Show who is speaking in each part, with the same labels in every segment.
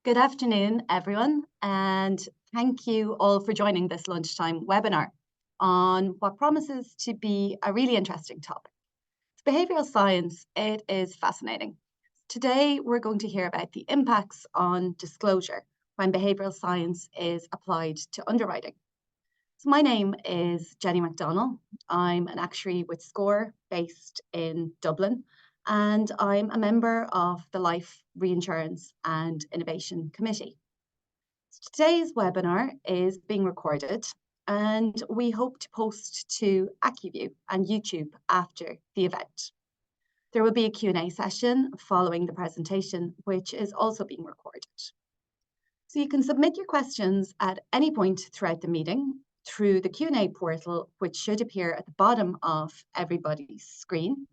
Speaker 1: Good afternoon, everyone, and thank you all for joining this lunchtime webinar on what promises to be a really interesting topic. Behavioural science, it is fascinating. Today, we're going to hear about the impacts on disclosure when behavioural science is applied to underwriting. So my name is Jenny McDonnell. I'm an actuary with SCOR based in Dublin, and I'm a member of the Life, Reinsurance and Innovation Committee. Today's webinar is being recorded, and we hope to post to AccuView and YouTube after the event. There will be a Q&A session following the presentation, which is also being recorded. So you can submit your questions at any point throughout the meeting through the Q&A portal, which should appear at the bottom of everybody's screen.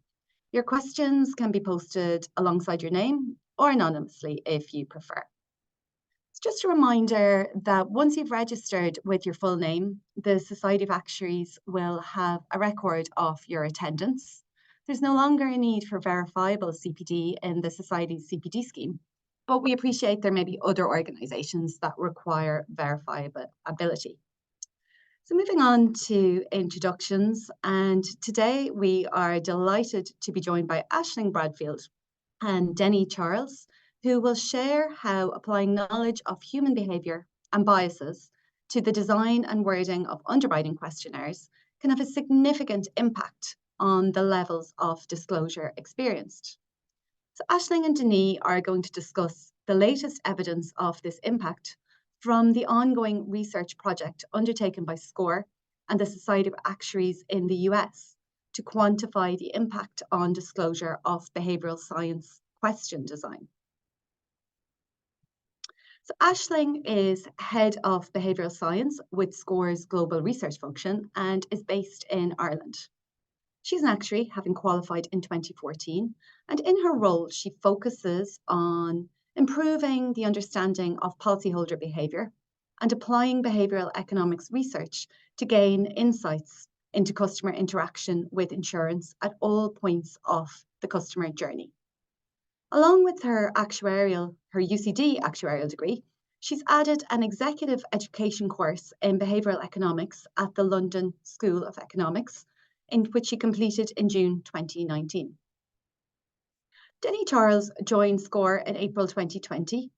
Speaker 1: Your questions can be posted alongside your name or anonymously if you prefer. It's just a reminder that once you've registered with your full name, the Society of Actuaries will have a record of your attendance. There's no longer a need for verifiable CPD in the Society's CPD scheme, but we appreciate there may be other organisations that require verifiability. So moving on to introductions, and today we are delighted to be joined by Aisling Bradfield and Denis Charles, who will share how applying knowledge of human behaviour and biases to the design and wording of underwriting questionnaires can have a significant impact on the levels of disclosure experienced. So Aisling and Denis are going to discuss the latest evidence of this impact from the ongoing research project undertaken by SCOR and the Society of Actuaries in the US to quantify the impact on disclosure of behavioural science question design. So Aisling is Head of Behavioural Science with SCOR's Global Research Function and is based in Ireland. She's an actuary, having qualified in 2014, and in her role, she focuses on improving the understanding of policyholder behaviour and applying behavioural economics research to gain insights into customer interaction with insurance at all points of the customer journey. Along with her UCD actuarial degree, she's added an executive education course in behavioural economics at the London School of Economics, in which she completed in June 2019. Denis Charles joined SCOR in April 2020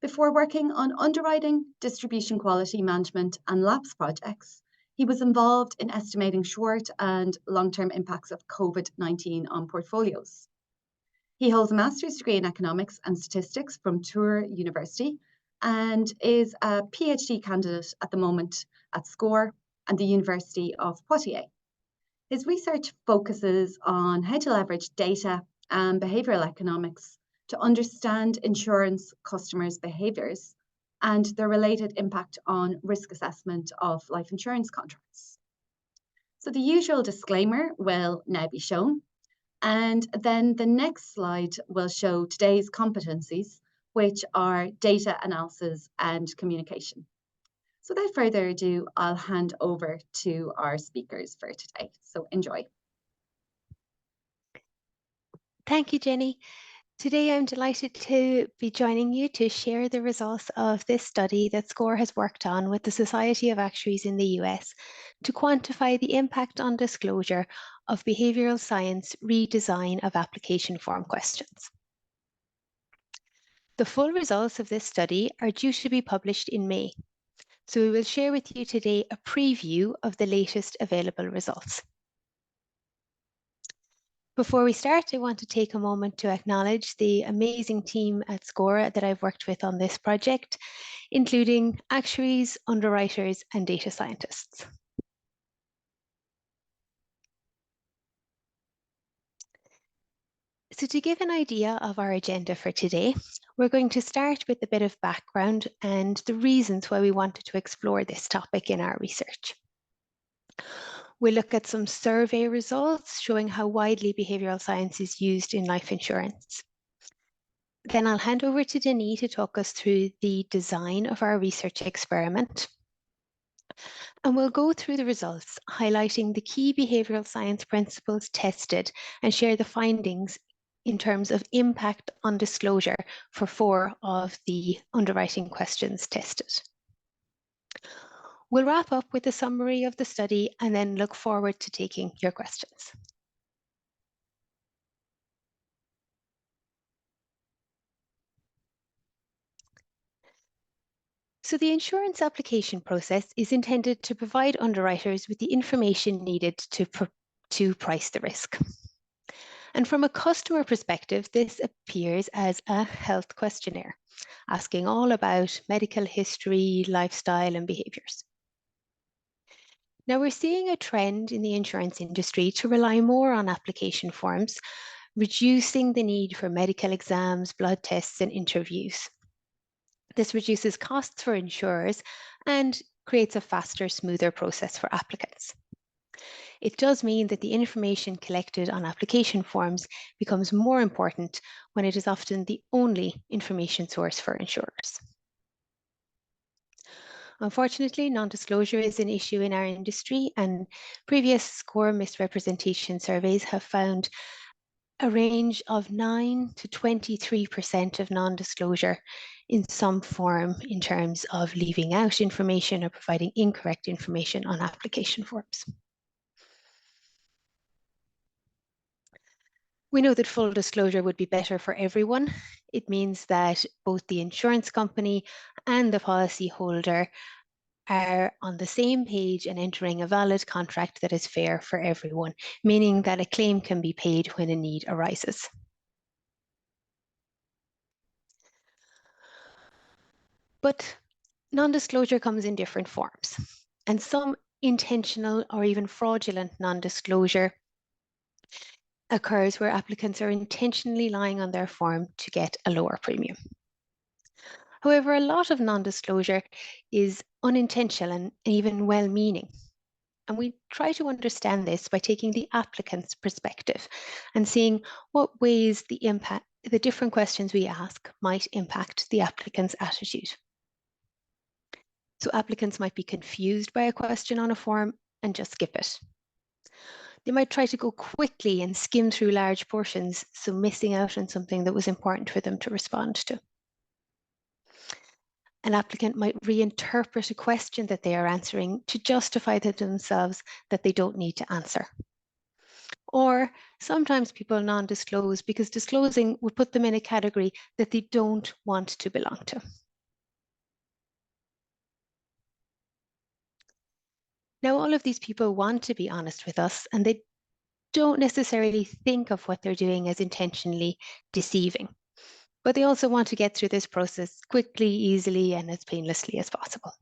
Speaker 1: before working on underwriting, distribution quality management and lapse projects. He was involved in estimating short and long-term impacts of COVID-19 on portfolios. He holds a master's degree in economics and statistics from Tours University and is a PhD candidate at the moment at SCOR and the University of Poitiers. His research focuses on how to leverage data and behavioural economics to understand insurance customers' behaviours and their related impact on risk assessment of life insurance contracts. So the usual disclaimer will now be shown, and then the next slide will show today's competencies, which are data analysis and communication. So without further ado, I'll hand over to our speakers for today. So enjoy.
Speaker 2: Thank you, Jenny. Today, I'm delighted to be joining you to share the results of this study that SCOR has worked on with the Society of Actuaries in the US to quantify the impact on disclosure of behavioural science redesign of application form questions. The full results of this study are due to be published in May. So we will share with you today a preview of the latest available results. Before we start, I want to take a moment to acknowledge the amazing team at SCOR that I've worked with on this project, including actuaries, underwriters, and data scientists. So to give an idea of our agenda for today, we're going to start with a bit of background and the reasons why we wanted to explore this topic in our research. We'll look at some survey results showing how widely behavioural science is used in life insurance. Then I'll hand over to Denis to talk us through the design of our research experiment. And we'll go through the results, highlighting the key behavioural science principles tested and share the findings in terms of impact on disclosure for 4 of the underwriting questions tested. We'll wrap up with a summary of the study and then look forward to taking your questions. So the insurance application process is intended to provide underwriters with the information needed to price the risk. And from a customer perspective, this appears as a health questionnaire, asking all about medical history, lifestyle, and behaviours. Now we're seeing a trend in the insurance industry to rely more on application forms, reducing the need for medical exams, blood tests, and interviews. This reduces costs for insurers and creates a faster, smoother process for applicants. It does mean that the information collected on application forms becomes more important when it is often the only information source for insurers. Unfortunately, non-disclosure is an issue in our industry, and previous SCOR misrepresentation surveys have found a range of 9 to 23% of non-disclosure in some form in terms of leaving out information or providing incorrect information on application forms. We know that full disclosure would be better for everyone. It means that both the insurance company and the policyholder are on the same page and entering a valid contract that is fair for everyone, meaning that a claim can be paid when a need arises. But non-disclosure comes in different forms, and some intentional or even fraudulent non-disclosure occurs where applicants are intentionally lying on their form to get a lower premium. However, a lot of non-disclosure is unintentional and even well-meaning. And we try to understand this by taking the applicant's perspective and seeing what ways the different questions we ask might impact the applicant's attitude. So applicants might be confused by a question on a form and just skip it. They might try to go quickly and skim through large portions, so missing out on something that was important for them to respond to. An applicant might reinterpret a question that they are answering to justify to themselves that they don't need to answer. Or sometimes people non-disclose because disclosing would put them in a category that they don't want to belong to. Now, all of these people want to be honest with us, and they don't necessarily think of what they're doing as intentionally deceiving. But they also want to get through this process quickly, easily, and as painlessly as possible.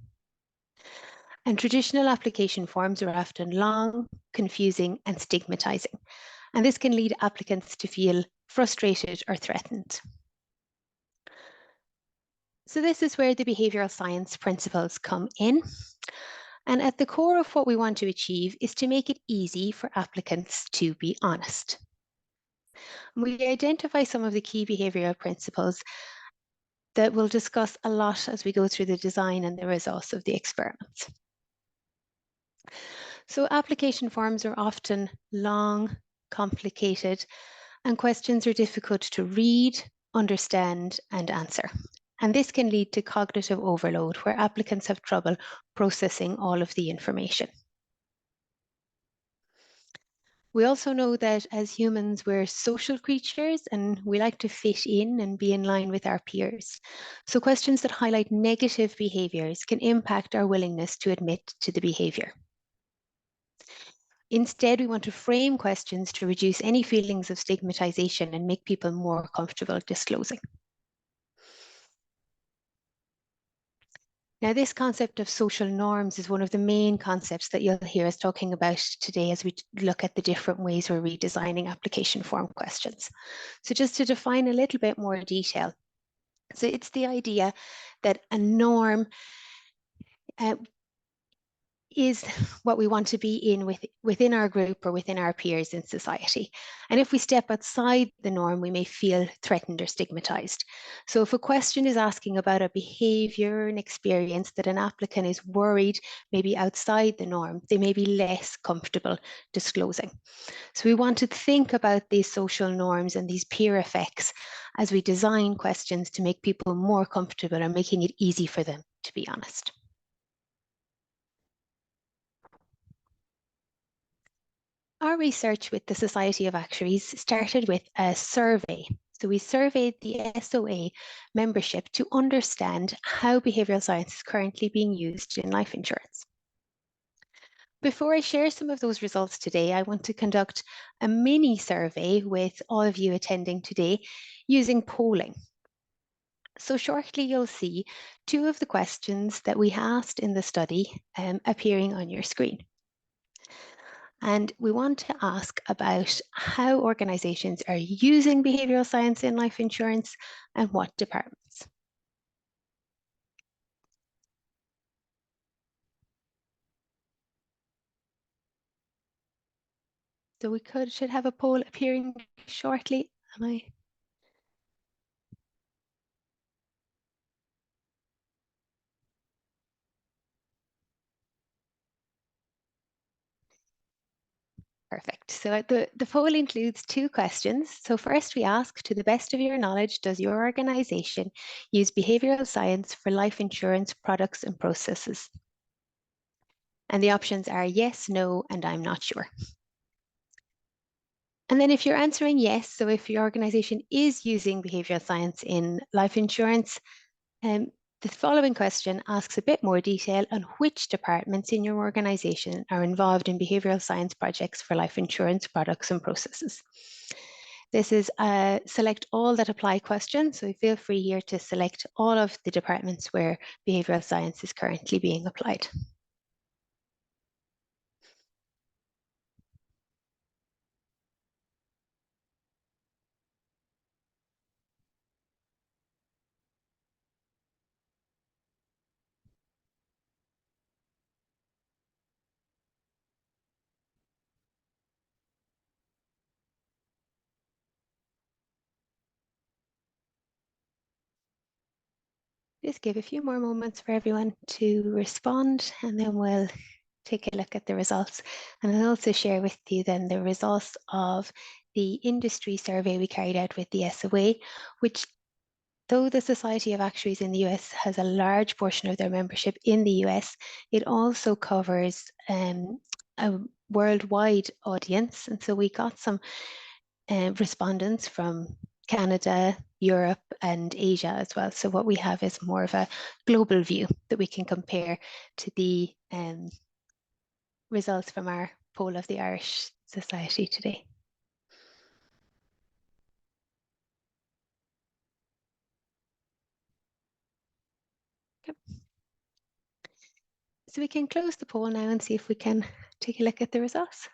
Speaker 2: And traditional application forms are often long, confusing, and stigmatizing. And this can lead applicants to feel frustrated or threatened. So this is where the behavioral science principles come in. And at the core of what we want to achieve is to make it easy for applicants to be honest. We identify some of the key behavioral principles that we'll discuss a lot as we go through the design and the results of the experiments. So application forms are often long, complicated, and questions are difficult to read, understand, and answer. And this can lead to cognitive overload where applicants have trouble processing all of the information. We also know that as humans, we're social creatures and we like to fit in and be in line with our peers. So questions that highlight negative behaviors can impact our willingness to admit to the behavior. Instead, we want to frame questions to reduce any feelings of stigmatization and make people more comfortable disclosing. Now, this concept of social norms is one of the main concepts that you'll hear us talking about today as we look at the different ways we're redesigning application form questions. So just to define a little bit more detail. So it's the idea that a norm is what we want to be in within our group or within our peers in society. And if we step outside the norm, we may feel threatened or stigmatized. So if a question is asking about a behavior and experience that an applicant is worried maybe outside the norm, they may be less comfortable disclosing. So we want to think about these social norms and these peer effects as we design questions to make people more comfortable and making it easy for them to be honest. Our research with the Society of Actuaries started with a survey. So we surveyed the SOA membership to understand how behavioural science is currently being used in life insurance. Before I share some of those results today, I want to conduct a mini survey with all of you attending today using polling. So shortly you'll see two of the questions that we asked in the study appearing on your screen. And we want to ask about how organisations are using behavioural science in life insurance and what departments. So we should have a poll appearing shortly. Am I? Perfect. So the poll includes two questions. So first we ask, to the best of your knowledge, does your organisation use behavioural science for life insurance products and processes? And the options are yes, no, and I'm not sure. And then if you're answering yes, so if your organisation is using behavioural science in life insurance, the following question asks a bit more detail on which departments in your organisation are involved in behavioural science projects for life insurance products and processes. This is a select all that apply question, so feel free here to select all of the departments where behavioural science is currently being applied. Just give a few more moments for everyone to respond, and then we'll take a look at the results. And I'll also share with you then the results of the industry survey we carried out with the SOA, which, though the Society of Actuaries in the US has a large portion of their membership in the US, it also covers a worldwide audience. And so we got some respondents from Canada, Europe, and Asia as well. So what we have is more of a global view that we can compare to the results from our poll of the Irish Society today. Okay. So we can close the poll now and see if we can take a look at the results.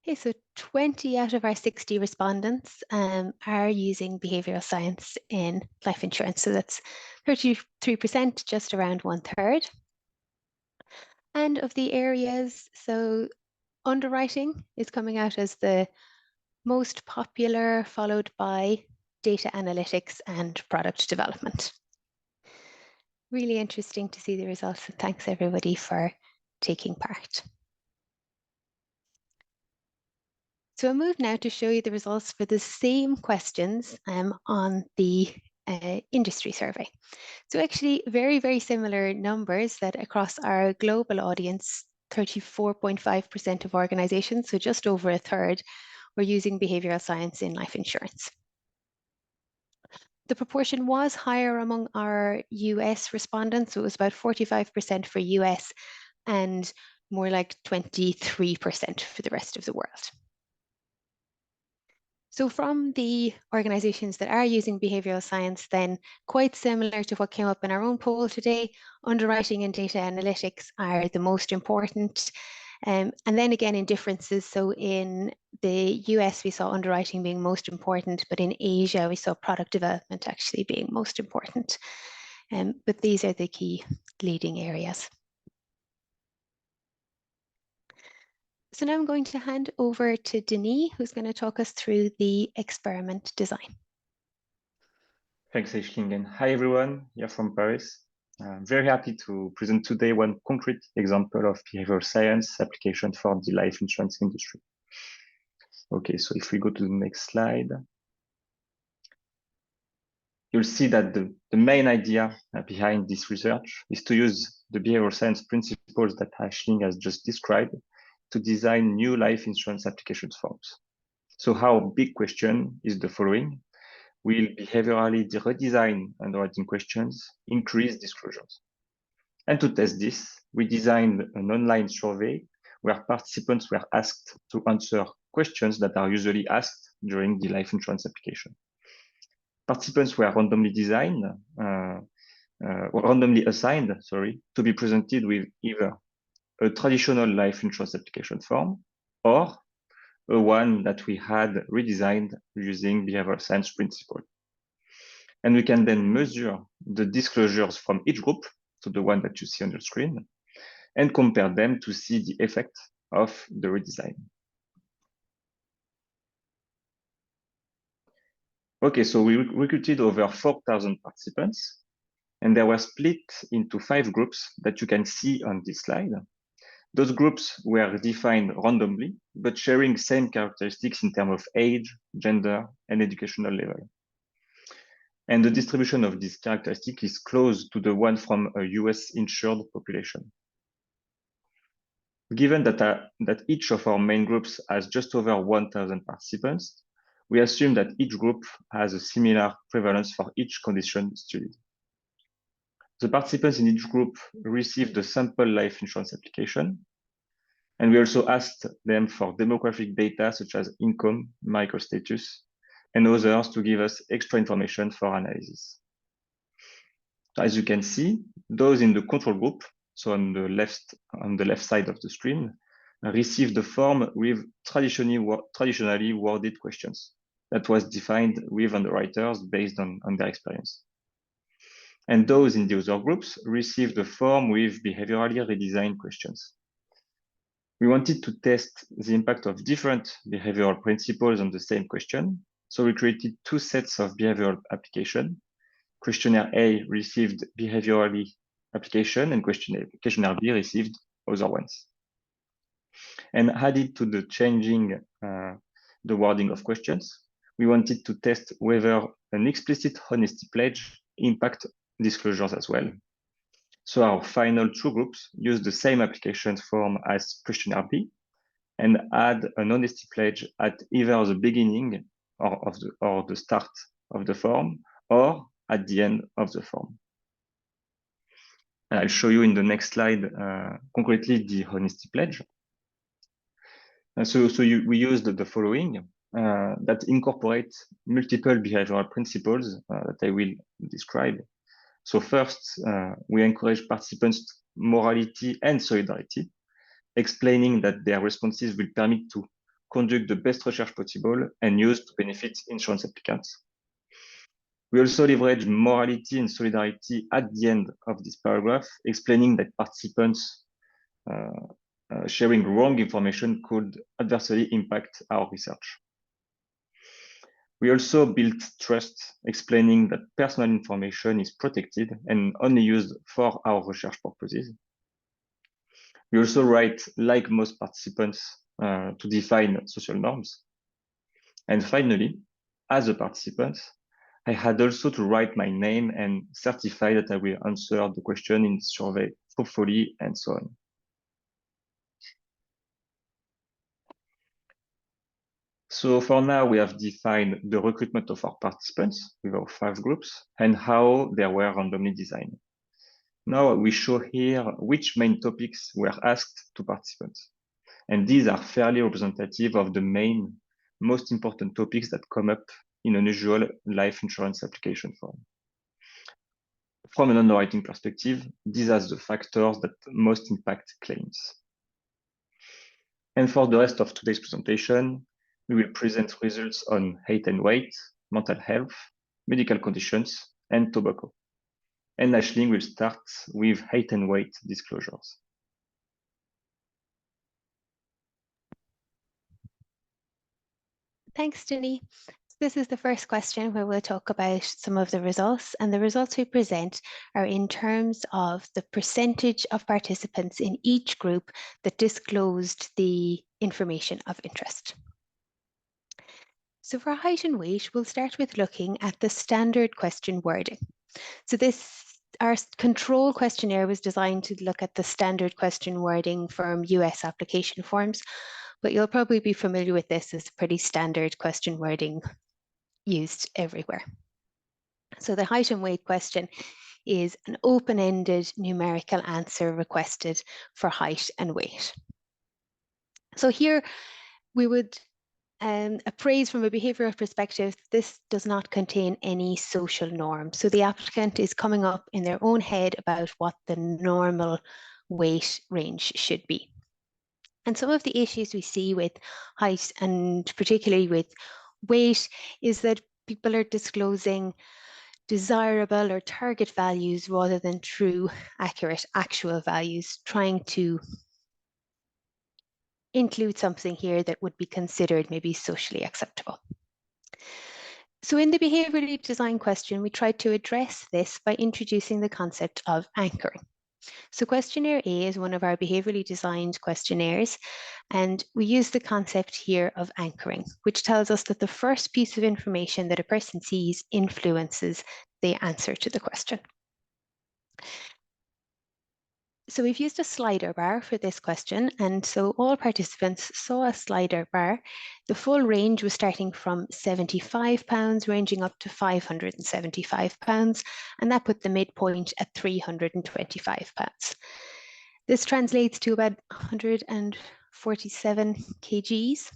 Speaker 2: Okay, so 20 out of our 60 respondents are using behavioural science in life insurance. So that's 33%, just around 1/3. And of the areas, so underwriting is coming out as the most popular, followed by data analytics and product development. Really interesting to see the results, and thanks everybody for taking part. So I'll move now to show you the results for the same questions on the industry survey. So actually very, very similar numbers that across our global audience, 34.5% of organizations, so just over 1/3, were using behavioural science in life insurance. The proportion was higher among our US respondents, so it was about 45% for US and more like 23% for the rest of the world. So from the organizations that are using behavioural science, then quite similar to what came up in our own poll today, underwriting and data analytics are the most important. And then again in differences, so in the US we saw underwriting being most important, but in Asia we saw product development actually being most important. but these are the key leading areas. So now I'm going to hand over to Denis, who's going to talk us through the experiment design.
Speaker 3: Thanks, Aisling, and hi everyone, here from Paris. I'm very happy to present today one concrete example of behavioral science application for the life insurance industry. Okay, so if we go to the next slide, you'll see that the main idea behind this research is to use the behavioral science principles that Aisling has just described to design new life insurance application forms. So our big question is the following: will behaviorally redesign underwriting questions increase disclosures? And to test this, we designed an online survey where participants were asked to answer questions that are usually asked during the life insurance application. Participants were randomly assigned, to be presented with either a traditional life insurance application form or a one that we had redesigned using behavioral science principle. And we can then measure the disclosures from each group, so the one that you see on your screen, and compare them to see the effect of the redesign. Okay, so we recruited over 4,000 participants, and they were split into 5 groups that you can see on this slide. Those groups were defined randomly, but sharing same characteristics in terms of age, gender, and educational level. And the distribution of this characteristic is close to the one from a US insured population. Given that each of our main groups has just over 1,000 participants, we assume that each group has a similar prevalence for each condition studied. The participants in each group received a sample life insurance application, and we also asked them for demographic data such as income, marital status, and others to give us extra information for analysis. As you can see, those in the control group, so on the left side of the screen, received the form with traditionally worded questions that was defined with underwriters based on their experience. And those in the other groups received the form with behaviorally redesigned questions. We wanted to test the impact of different behavioral principles on the same question, so we created 2 sets of behavioral application. Questionnaire A received behaviorally application, and questionnaire B received other ones. And added to the changing the wording of questions, we wanted to test whether an explicit honesty pledge impact disclosures as well. So our final 2 groups used the same application form as questionnaire B and add an honesty pledge at either the beginning or the start of the form or at the end of the form. And I'll show you in the next slide concretely the honesty pledge. We used the following that incorporate multiple behavioral principles that I will describe. So first, we encourage participants morality and solidarity, explaining that their responses will permit to conduct the best research possible and use to benefit insurance applicants. We also leverage morality and solidarity at the end of this paragraph, explaining that participants sharing wrong information could adversely impact our research. We also built trust, explaining that personal information is protected and only used for our research purposes. We also write, like most participants, to define social norms. And finally, as a participant, I had also to write my name and certify that I will answer the question in the survey truthfully and so on. So for now, we have defined the recruitment of our participants with our 5 groups and how they were randomly designed. Now we show here which main topics were asked to participants. And these are fairly representative of the main, most important topics that come up in an usual life insurance application form. From an underwriting perspective, these are the factors that most impact claims. And for the rest of today's presentation, we will present results on height and weight, mental health, medical conditions, and tobacco. And Aisling will start with height and weight disclosures.
Speaker 2: Thanks, Denis. This is the first question where we'll talk about some of the results, and the results we present are in terms of the percentage of participants in each group that disclosed the information of interest. So for height and weight, we'll start with looking at the standard question wording. So our control questionnaire was designed to look at the standard question wording from US application forms, but you'll probably be familiar with this as pretty standard question wording used everywhere. So the height and weight question is an open-ended numerical answer requested for height and weight. So here we would appraise from a behavioural perspective, this does not contain any social norm. So the applicant is coming up in their own head about what the normal weight range should be. And some of the issues we see with height and particularly with weight is that people are disclosing desirable or target values rather than true, accurate, actual values, trying to include something here that would be considered maybe socially acceptable. So in the behaviourally designed question, we tried to address this by introducing the concept of anchoring. So questionnaire A is one of our behaviourally designed questionnaires, and we use the concept here of anchoring, which tells us that the first piece of information that a person sees influences the answer to the question. So we've used a slider bar for this question, and so all participants saw a slider bar. The full range was starting from £75, ranging up to £575, and that put the midpoint at £325. This translates to about 147 kgs.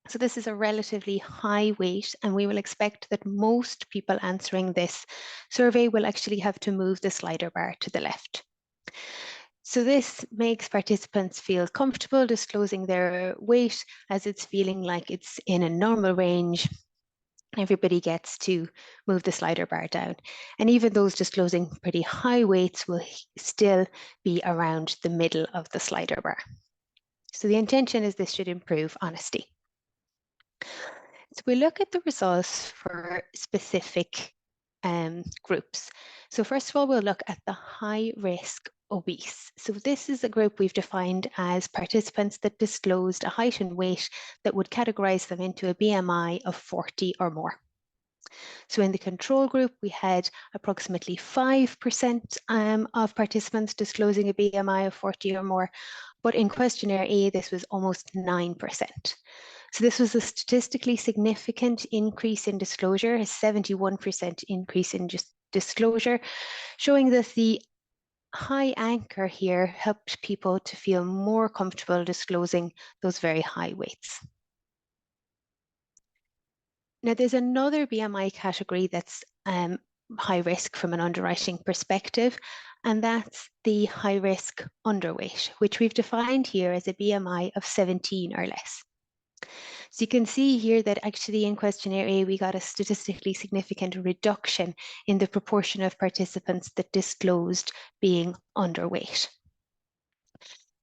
Speaker 2: So this is a relatively high weight, and we will expect that most people answering this survey will actually have to move the slider bar to the left. So this makes participants feel comfortable disclosing their weight, as it's feeling like it's in a normal range. Everybody gets to move the slider bar down. And even those disclosing pretty high weights will still be around the middle of the slider bar. So the intention is this should improve honesty. So we look at the results for specific groups. So first of all, we'll look at the high risk obese. So this is a group we've defined as participants that disclosed a height and weight that would categorize them into a BMI of 40 or more. So in the control group, we had approximately 5% of participants disclosing a BMI of 40 or more, but in questionnaire A, this was almost 9%. So this was a statistically significant increase in disclosure, a 71% increase in disclosure, showing that the high anchor here helped people to feel more comfortable disclosing those very high weights. Now, there's another BMI category that's high risk from an underwriting perspective, and that's the high risk underweight, which we've defined here as a BMI of 17 or less. So you can see here that actually in questionnaire A, we got a statistically significant reduction in the proportion of participants that disclosed being underweight.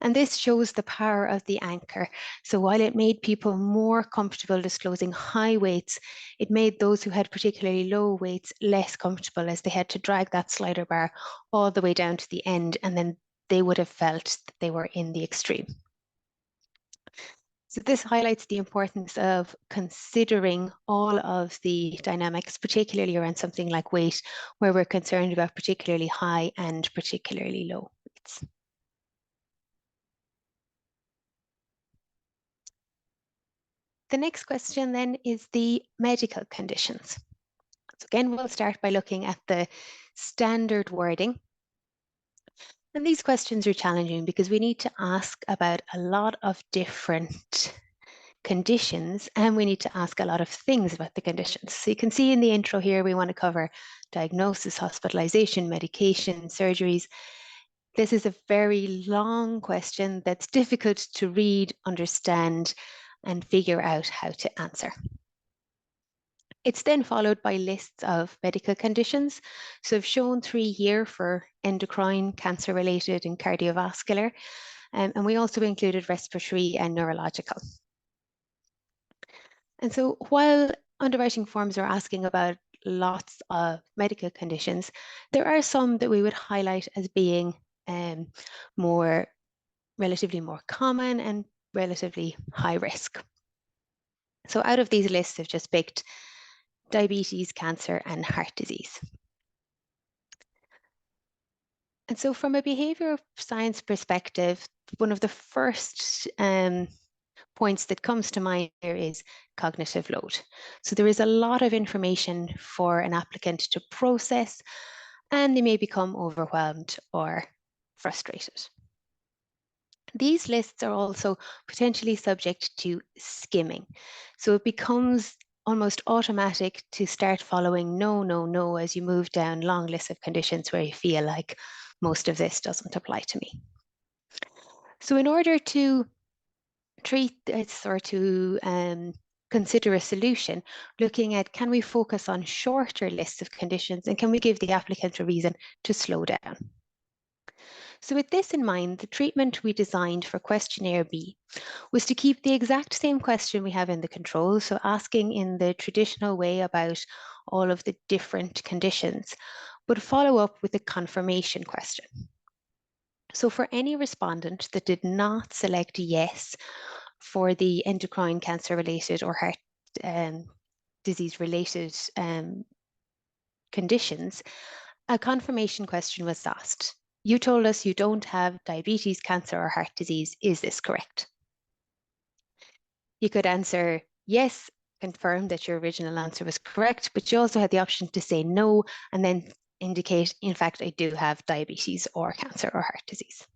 Speaker 2: And this shows the power of the anchor. So while it made people more comfortable disclosing high weights, it made those who had particularly low weights less comfortable, as they had to drag that slider bar all the way down to the end, and then they would have felt that they were in the extreme. So this highlights the importance of considering all of the dynamics, particularly around something like weight, where we're concerned about particularly high and particularly low weights. The next question then is the medical conditions. So again, we'll start by looking at the standard wording. And these questions are challenging because we need to ask about a lot of different conditions, and we need to ask a lot of things about the conditions. So you can see in the intro here, we want to cover diagnosis, hospitalization, medication, surgeries. This is a very long question that's difficult to read, understand, and figure out how to answer. It's then followed by lists of medical conditions. So I've shown 3 here for endocrine, cancer-related and cardiovascular. And we also included respiratory and neurological. And so while underwriting forms are asking about lots of medical conditions, there are some that we would highlight as being relatively more common and relatively high risk. So out of these lists, I've just picked diabetes, cancer, and heart disease. And so from a behavioral science perspective, one of the first points that comes to mind here is cognitive load. So there is a lot of information for an applicant to process, and they may become overwhelmed or frustrated. These lists are also potentially subject to skimming. So it becomes almost automatic to start following no, no, no as you move down long lists of conditions where you feel like most of this doesn't apply to me. So in order to treat this or to consider a solution, looking at can we focus on shorter lists of conditions and can we give the applicant a reason to slow down? So with this in mind, the treatment we designed for questionnaire B was to keep the exact same question we have in the control, so asking in the traditional way about all of the different conditions, but follow up with a confirmation question. So for any respondent that did not select yes for the endocrine cancer-related or heart disease-related conditions, a confirmation question was asked. You told us you don't have diabetes, cancer, or heart disease. Is this correct? You could answer yes, confirm that your original answer was correct, but you also had the option to say no and then indicate, in fact, I do have diabetes or cancer or heart disease.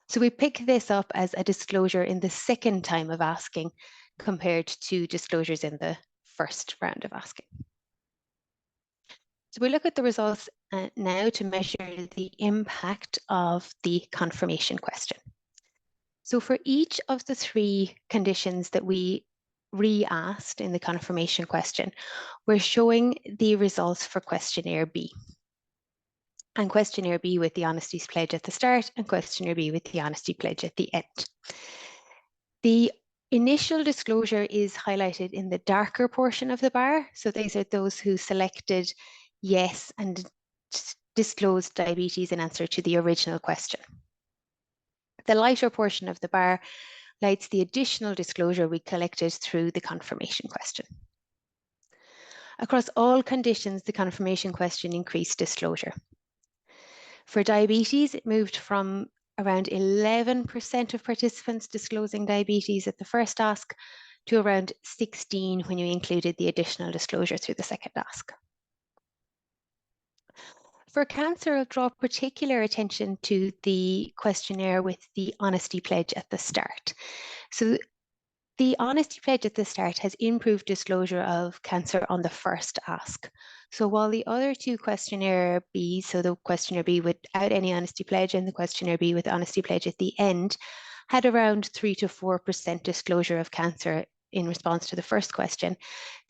Speaker 2: So we pick this up as a disclosure in the second time of asking compared to disclosures in the first round of asking. So we look at the results now to measure the impact of the confirmation question. So for each of the 3 conditions that we re-asked in the confirmation question, we're showing the results for questionnaire B. And questionnaire B with the honesty pledge at the start and questionnaire B with the honesty pledge at the end. The initial disclosure is highlighted in the darker portion of the bar. So these are those who selected yes and disclosed diabetes in answer to the original question. The lighter portion of the bar lights the additional disclosure we collected through the confirmation question. Across all conditions, the confirmation question increased disclosure. For diabetes, it moved from around 11% of participants disclosing diabetes at the first ask to around 16% when you included the additional disclosure through the second ask. For cancer, I'll draw particular attention to the questionnaire with the honesty pledge at the start. So the honesty pledge at the start has improved disclosure of cancer on the first ask. So while the other 2 questionnaire B, so the questionnaire B without any honesty pledge and the questionnaire B with honesty pledge at the end, had around 3 to 4% disclosure of cancer in response to the first question,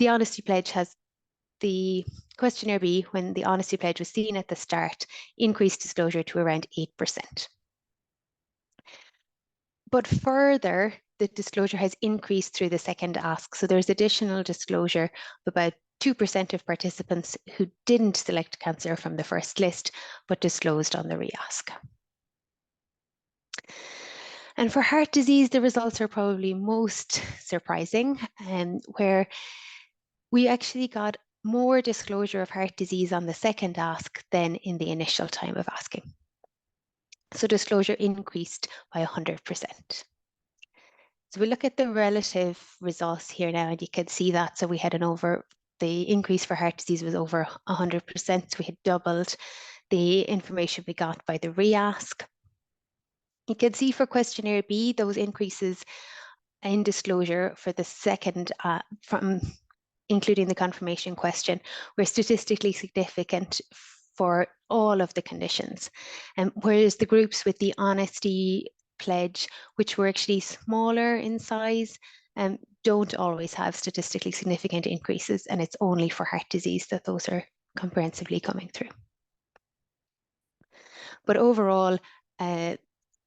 Speaker 2: the honesty pledge has the questionnaire B, when the honesty pledge was seen at the start, increased disclosure to around 8%. But further, the disclosure has increased through the second ask. So there's additional disclosure of about 2% of participants who didn't select cancer from the first list, but disclosed on the re-ask. And for heart disease, the results are probably most surprising, where we actually got more disclosure of heart disease on the second ask than in the initial time of asking. So disclosure increased by 100%. So we look at the relative results here now, and you can see that. So we had the increase for heart disease was over 100%. So we had doubled the information we got by the re-ask. You can see for questionnaire B, those increases in disclosure for the second, from including the confirmation question, were statistically significant for all of the conditions. Whereas the groups with the honesty pledge, which were actually smaller in size, don't always have statistically significant increases, and it's only for heart disease that those are comprehensively coming through. But overall,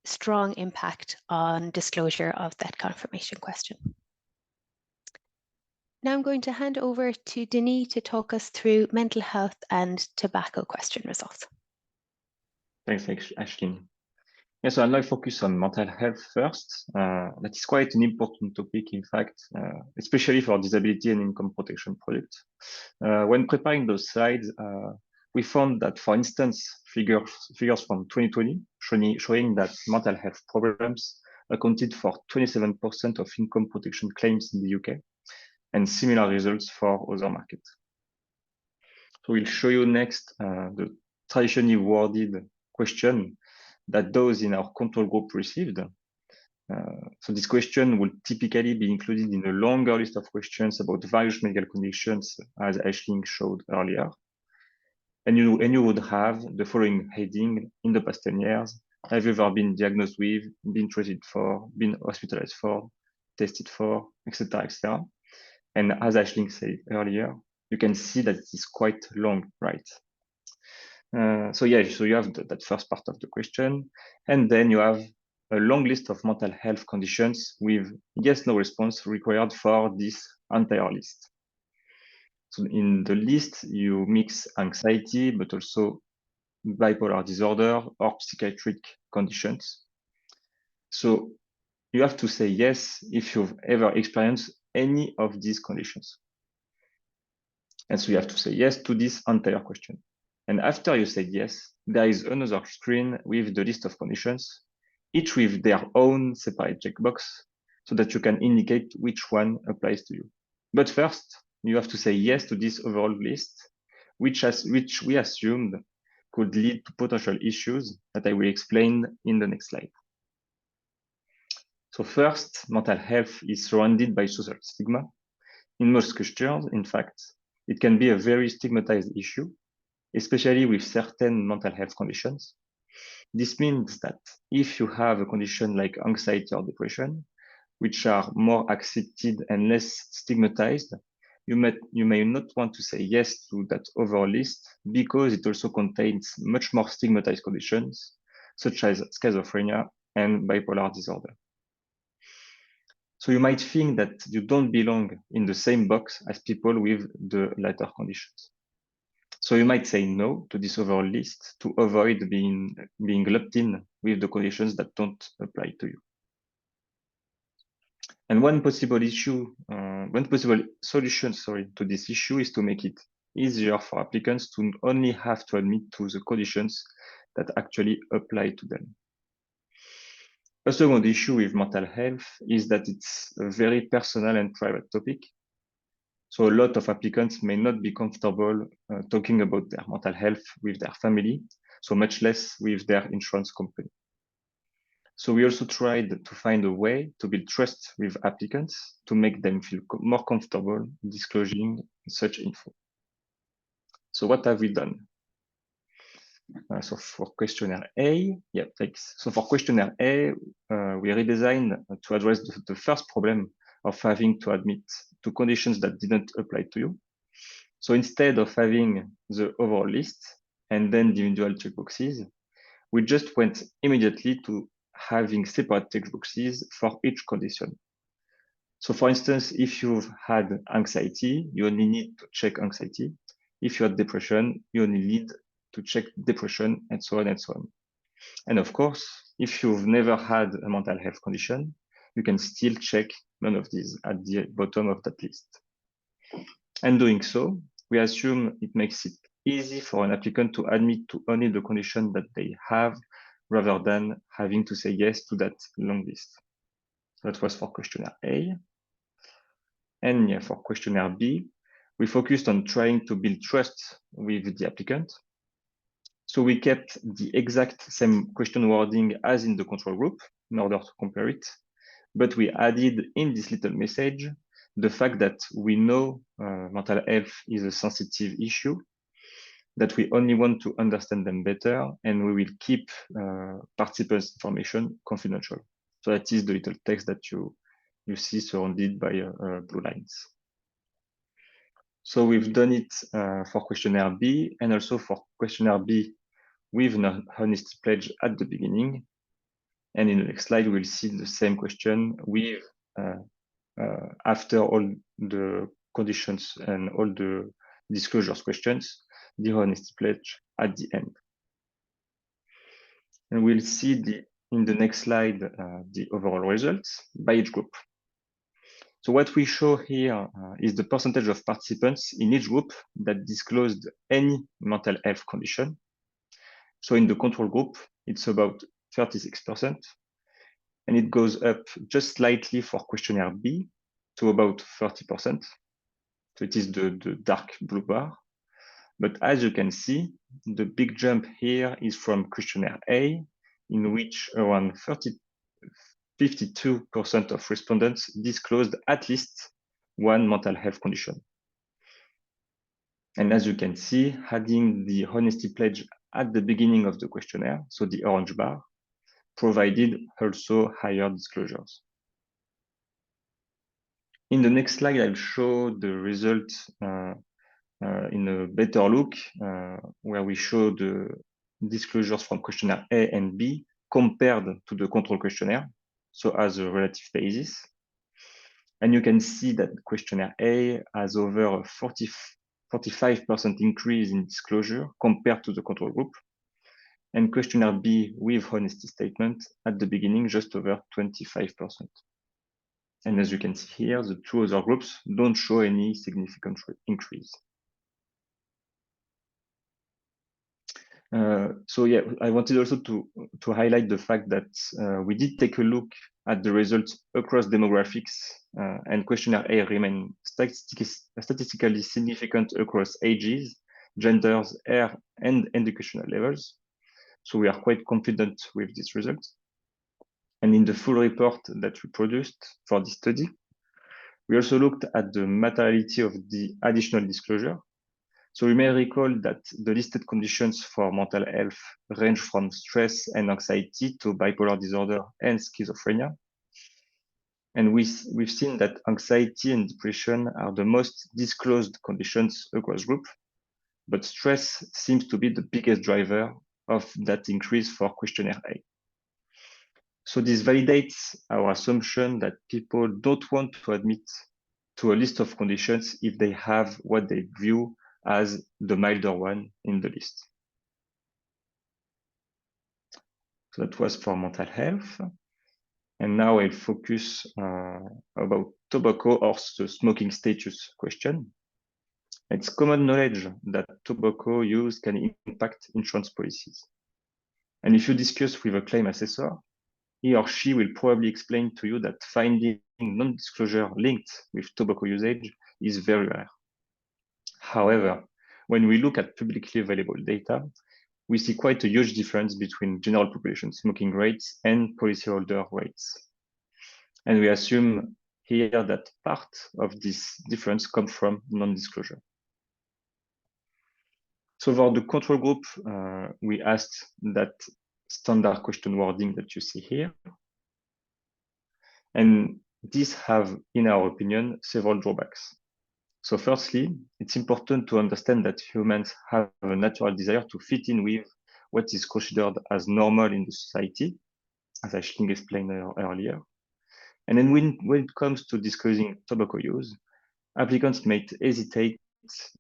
Speaker 2: strong impact on disclosure of that confirmation question. Now I'm going to hand over to Denis to talk us through mental health and tobacco question results.
Speaker 3: Thanks, Ashley. Yeah, so I'll now focus on mental health first. That is quite an important topic, in fact, especially for disability and income protection products. When preparing those slides, we found that, for instance, figures from 2020 showing that mental health problems accounted for 27% of income protection claims in the UK, and similar results for other markets. So we'll show you next the traditionally worded question that those in our control group received. So this question will typically be included in a longer list of questions about various medical conditions, as Aisling showed earlier. And you would have the following heading: in the past 10 years, have you ever been diagnosed with, been treated for, been hospitalized for, tested for, etc., etc. And as Aisling said earlier, you can see that it's quite long, right? So yeah, so you have that first part of the question, and then you have a long list of mental health conditions with yes/no response required for this entire list. So in the list, you mix anxiety, but also bipolar disorder or psychiatric conditions. So you have to say yes if you've ever experienced any of these conditions. And so you have to say yes to this entire question. And after you say yes, there is another screen with the list of conditions, each with their own separate checkbox, so that you can indicate which one applies to you. But first, you have to say yes to this overall list, which we assumed could lead to potential issues that I will explain in the next slide. So first, mental health is surrounded by social stigma. In most cultures, in fact, it can be a very stigmatized issue, especially with certain mental health conditions. This means that if you have a condition like anxiety or depression, which are more accepted and less stigmatized, you may not want to say yes to that overall list because it also contains much more stigmatized conditions, such as schizophrenia and bipolar disorder. So you might think that you don't belong in the same box as people with the latter conditions. So you might say no to this overall list to avoid being lumped in with the conditions that don't apply to you. And one possible solution, to this issue is to make it easier for applicants to only have to admit to the conditions that actually apply to them. A second issue with mental health is that it's a very personal and private topic. So a lot of applicants may not be comfortable talking about their mental health with their family, so much less with their insurance company. So we also tried to find a way to build trust with applicants to make them feel more comfortable disclosing such info. So what have we done? So for questionnaire A, yeah, thanks. So for questionnaire A, we redesigned to address the first problem of having to admit to conditions that didn't apply to you. So instead of having the overall list and then the individual checkboxes, we just went immediately to having separate checkboxes for each condition. So for instance, if you've had anxiety, you only need to check anxiety. If you had depression, you only need to check depression, and so on and so on. And of course, if you've never had a mental health condition, you can still check none of these at the bottom of that list. And doing so, we assume it makes it easy for an applicant to admit to only the condition that they have, rather than having to say yes to that long list. So that was for questionnaire A. And yeah, for questionnaire B, we focused on trying to build trust with the applicant. So we kept the exact same question wording as in the control group in order to compare it, but we added in this little message the fact that we know mental health is a sensitive issue, that we only want to understand them better, and we will keep participants' information confidential. So that is the little text that you you see surrounded by blue lines. So we've done it for questionnaire B and also for questionnaire B with an honesty pledge at the beginning. And in the next slide, we'll see the same question with after all the conditions and all the disclosures questions, the honesty pledge at the end. And we'll see in the next slide the overall results by each group. So what we show here is the percentage of participants in each group that disclosed any mental health condition. So in the control group, it's about 36%, and it goes up just slightly for questionnaire B to about 30%. So it is the dark blue bar. But as you can see, the big jump here is from questionnaire A, in which around 52% of respondents disclosed at least one mental health condition. And as you can see, adding the honesty pledge at the beginning of the questionnaire, so the orange bar, provided also higher disclosures. In the next slide, I'll show the results in a better look, where we show the disclosures from questionnaire A and B compared to the control questionnaire, so as a relative basis. And you can see that questionnaire A has over a 45% increase in disclosure compared to the control group, and questionnaire B with honesty statement at the beginning just over 25%. And as you can see here, the two other groups don't show any significant increase. So yeah, I wanted also to highlight the fact that we did take a look at the results across demographics, and questionnaire A remained statistically significant across ages, genders, and educational levels. So we are quite confident with this result. And in the full report that we produced for this study, we also looked at the materiality of the additional disclosure. So you may recall that the listed conditions for mental health range from stress and anxiety to bipolar disorder and schizophrenia. And we've seen that anxiety and depression are the most disclosed conditions across group, but stress seems to be the biggest driver of that increase for questionnaire A. So this validates our assumption that people don't want to admit to a list of conditions if they have what they view as the milder one in the list. So that was for mental health. And now I'll focus about tobacco or the smoking status question. It's common knowledge that tobacco use can impact insurance policies. And if you discuss with a claim assessor, he or she will probably explain to you that finding non-disclosure linked with tobacco usage is very rare. However, when we look at publicly available data, we see quite a huge difference between general population smoking rates and policyholder rates. And we assume here that part of this difference comes from non-disclosure. So for the control group, we asked that standard question wording that you see here. And these have, in our opinion, several drawbacks. So firstly, it's important to understand that humans have a natural desire to fit in with what is considered as normal in the society, as Aisling explained earlier. And then when it comes to disclosing tobacco use, applicants may hesitate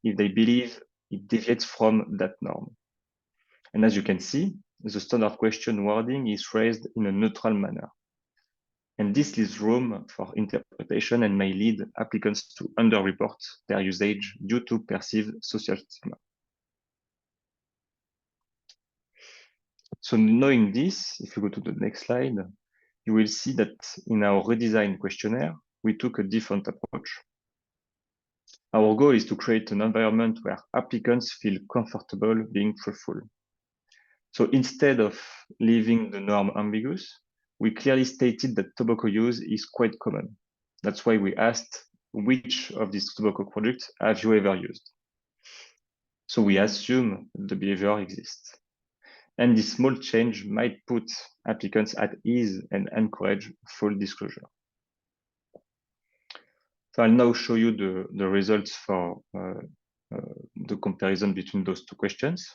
Speaker 3: if they believe it deviates from that norm. And as you can see, the standard question wording is phrased in a neutral manner. And this leaves room for interpretation and may lead applicants to underreport their usage due to perceived social stigma. So knowing this, if you go to the next slide, you will see that in our redesigned questionnaire, we took a different approach. Our goal is to create an environment where applicants feel comfortable being truthful. So instead of leaving the norm ambiguous, we clearly stated that tobacco use is quite common. That's why we asked, which of these tobacco products have you ever used? So we assume the behavior exists. And this small change might put applicants at ease and encourage full disclosure. So I'll now show you the results for the comparison between those two questions.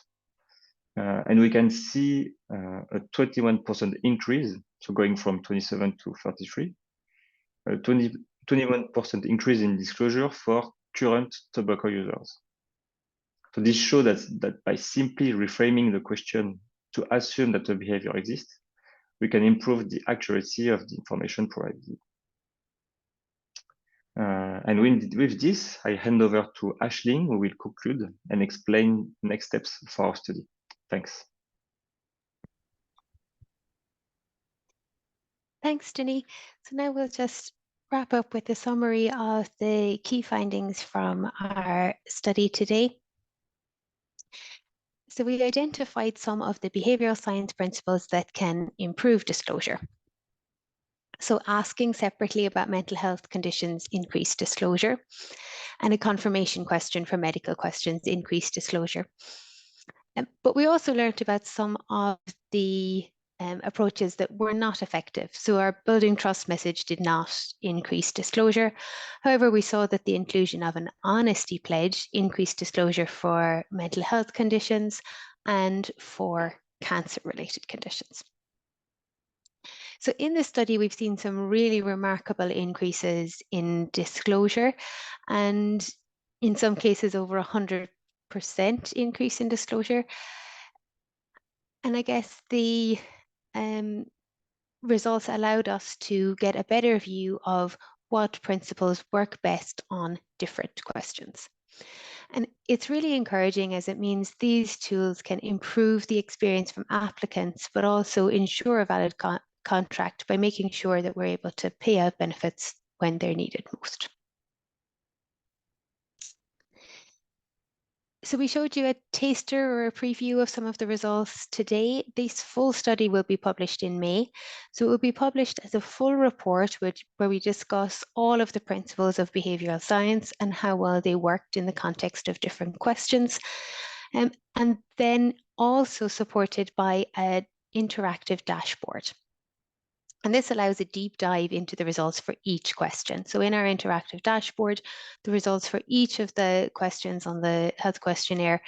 Speaker 3: And we can see a 21% increase, so going from 27 to 33, 21% increase in disclosure for current tobacco users. So this shows that by simply reframing the question to assume that a behavior exists, we can improve the accuracy of the information provided. And with this, I hand over to Aisling, who will conclude and explain next steps for our study. Thanks.
Speaker 2: Thanks, Denis. So now we'll just wrap up with a summary of the key findings from our study today. So we identified some of the behavioral science principles that can improve disclosure. So asking separately about mental health conditions increased disclosure, and a confirmation question for medical questions increased disclosure. But we also learned about some of the approaches that were not effective. So our building trust message did not increase disclosure. However, we saw that the inclusion of an honesty pledge increased disclosure for mental health conditions and for cancer-related conditions. So in this study, we've seen some really remarkable increases in disclosure, and in some cases over 100% increase in disclosure. And I guess the results allowed us to get a better view of what principles work best on different questions. And it's really encouraging, as it means these tools can improve the experience from applicants, but also ensure a valid contract by making sure that we're able to pay out benefits when they're needed most. So we showed you a taster or a preview of some of the results today. This full study will be published in May. So it will be published as a full report where we discuss all of the principles of behavioral science and how well they worked in the context of different questions. And then also supported by an interactive dashboard. And this allows a deep dive into the results for each question. So in our interactive dashboard, the results for each of the questions on the health questionnaire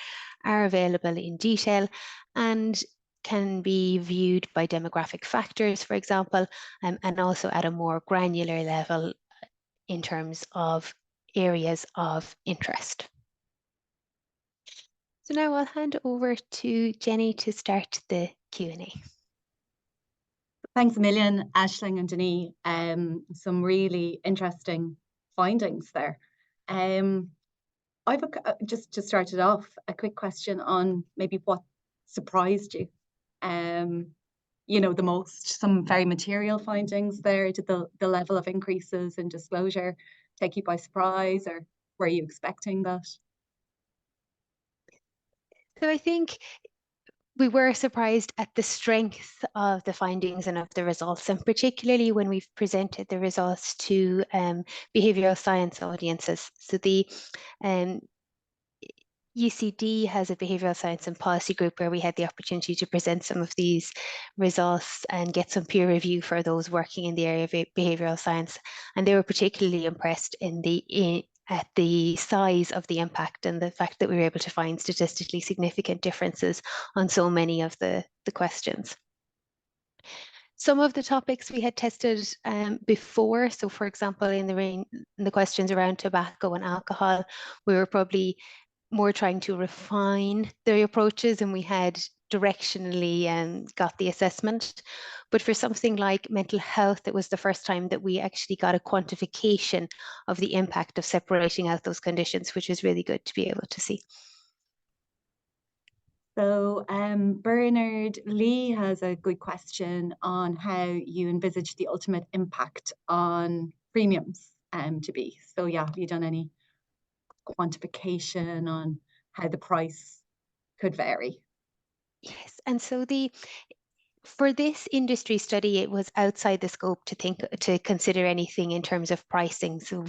Speaker 2: are available in detail and can be viewed by demographic factors, for example, and also at a more granular level in terms of areas of interest. So now I'll hand over to Jenny to start the Q&A.
Speaker 1: Thanks a million, Aisling and Denis. Some really interesting findings there. I've just to start it off, a quick question on maybe what surprised you. You know, the most, some very material findings there. Did the level of increases in disclosure take you by surprise, or were you expecting that?
Speaker 2: So I think we were surprised at the strength of the findings and of the results, and particularly when we've presented the results to behavioral science audiences. So the UCD has a behavioral science and policy group where we had the opportunity to present some of these results and get some peer review for those working in the area of behavioral science. And they were particularly impressed at the size of the impact and the fact that we were able to find statistically significant differences on so many of the questions. Some of the topics we had tested before, so for example, in the questions around tobacco and alcohol, we were probably more trying to refine the approaches, and we had directionally got the assessment. But for something like mental health, it was the first time that we actually got a quantification of the impact of separating out those conditions, which was really good to be able to see.
Speaker 1: So Bernard Lee has a good question on how you envisage the ultimate impact on premiums to be. So yeah, have you done any quantification on how the price could vary?
Speaker 2: Yes, and so for this industry study, it was outside the scope to consider anything in terms of pricing. So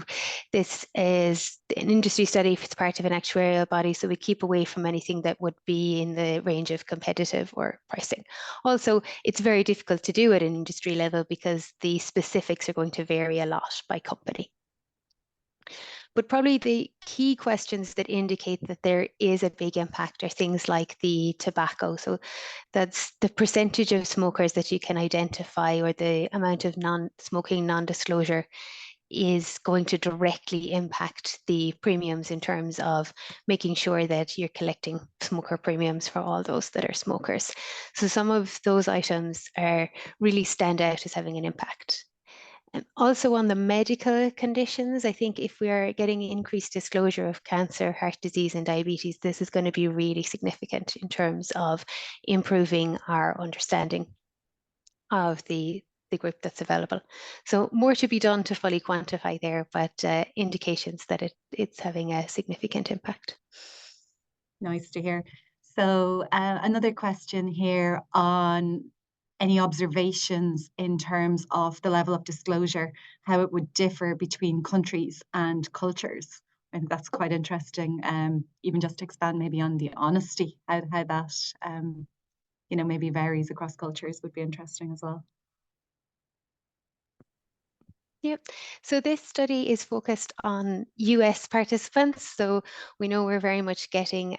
Speaker 2: this is an industry study, it's part of an actuarial body, so we keep away from anything that would be in the range of competitive or pricing. Also, it's very difficult to do at an industry level because the specifics are going to vary a lot by company. But probably the key questions that indicate that there is a big impact are things like the tobacco. So that's the percentage of smokers that you can identify, or the amount of non-smoking non-disclosure is going to directly impact the premiums in terms of making sure that you're collecting smoker premiums for all those that are smokers. So some of those items are really stand out as having an impact. And also on the medical conditions, I think if we are getting increased disclosure of cancer, heart disease, and diabetes, this is going to be really significant in terms of improving our understanding of the group that's available. So more to be done to fully quantify there, but indications that it's having a significant impact.
Speaker 1: Nice to hear. So another question here on any observations in terms of the level of disclosure, how it would differ between countries and cultures. I think that's quite interesting. Even just to expand maybe on the honesty, how that maybe varies across cultures would be interesting as well.
Speaker 2: Yep. So this study is focused on US participants. So we know we're very much getting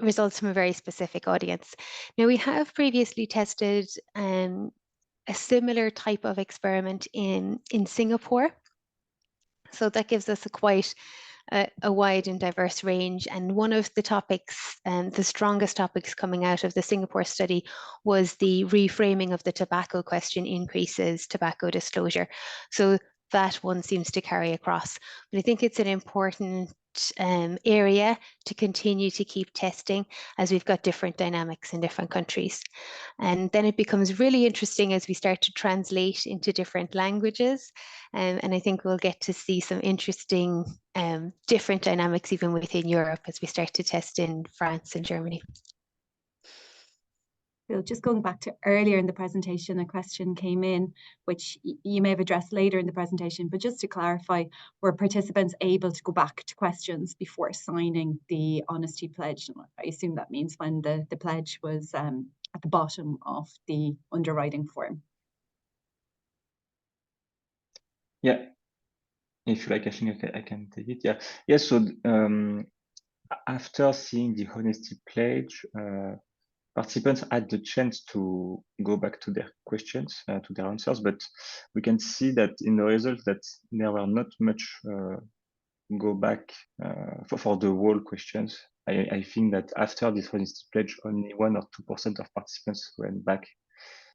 Speaker 2: results from a very specific audience. Now, we have previously tested a similar type of experiment in Singapore. So that gives us a wide and diverse range. And one of the topics, the strongest topics coming out of the Singapore study, was the reframing of the tobacco question increases tobacco disclosure. So that one seems to carry across. But I think it's an important area to continue to keep testing, as we've got different dynamics in different countries. And then it becomes really interesting as we start to translate into different languages. And I think we'll get to see some interesting different dynamics even within Europe as we start to test in France and Germany.
Speaker 1: So just going back to earlier in the presentation, a question came in, which you may have addressed later in the presentation, but just to clarify, were participants able to go back to questions before signing the honesty pledge? I assume that means when the pledge was at the bottom of the underwriting form.
Speaker 3: Yeah, if you like, I think I can take it. Yeah, yeah. So after seeing the honesty pledge, participants had the chance to go back to their questions, to their answers, but we can see that in the results that there were not much go back for the whole questions. I think that after this honesty pledge, only 1 or 2% of participants went back.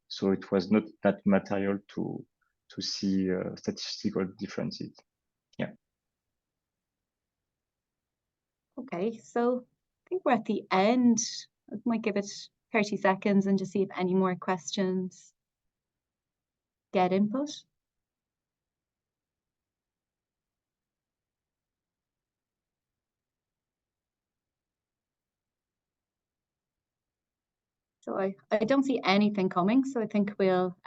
Speaker 3: So it was not that material to see statistical differences. Yeah.
Speaker 1: Okay, so I think we're at the end. I might give it 30 seconds and just see if any more questions get input. So I don't see anything coming, so I think we'll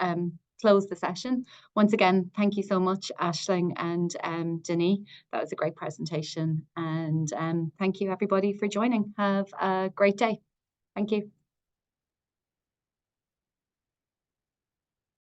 Speaker 1: close the session. Once again, thank you so much, Aisling and Denis. That was a great presentation. And thank you, everybody, for joining. Have a great day. Thank you.